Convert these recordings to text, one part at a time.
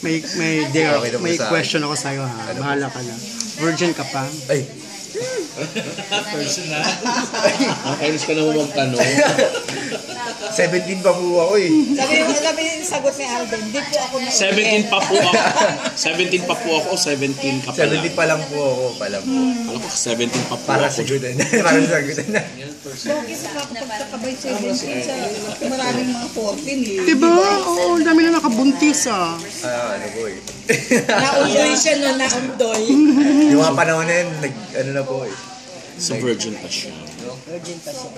may question ako sa'yo ha. Bahala ka lang. Virgin ka pa? Ay. Personal. Nakainis ka naman magtanong. 17 pa po ako eh. Sabi yung sagot ni Alden, hindi po ako na 17 pa po ako. 17 pa po ako, 17 ka pa lang. 17 pa lang po ako, Alam ko 17 pa po para ako. sagutan na. Para sagutan na. bakit nakapagkakabay 17 sa maraming mga 14 eh. Diba? Oo, dami na nakabuntis ah. Ano po eh. Naundoy siya no, naundoy. Yung mga panahon na yun, ano na po eh. So virgin pa siya. Virgin pa siya.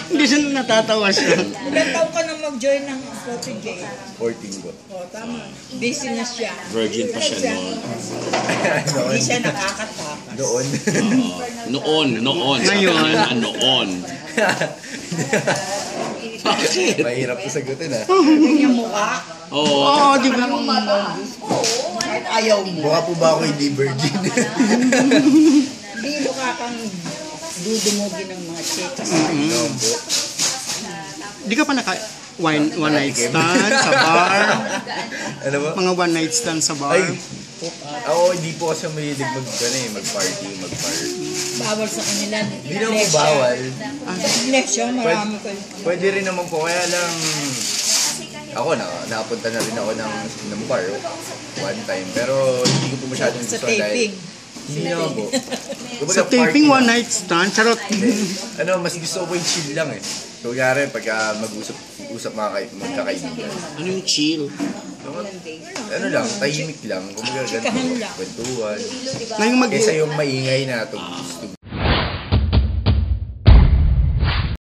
Hindi siya natatawa siya. Ilan taon ka nang mag-join ng Coffee J? 14 po. O, tama. Busy na siya. Virgin pa siya noon. Hindi siya nakakatap. Noon. Noon. Ngayon. Noon. Bakit? Mahirap to sagutin ah. Yung mukha. Oo. Oo, di ba? Ayaw mo. Mukha po ba ako hindi virgin? Hindi mukha kang dudumugin ng mga chicks. No po. Di ka pa one night stand sa bar? Ano ba? Mga one night stand sa bar? Ay, ako hindi po kasi mahilig mag-party. Bawal sa kanila. Hindi naman po bawal. Iglesia, marami ko. Pwede rin naman po, kaya lang ako napunta na rin ako ng bar one time. Pero hindi ko po masyadong Sa gusto taping. Hindi naman po. Sa taping one night stand? Charot. Mas gusto ko yung chill lang eh. So, kaya pagka mag-usap magkakaibigan. Ano yung chill? Tahimik lang. Kumbaga ganito, kwentuhan. Ngayong Kesa yung maingay na tugtog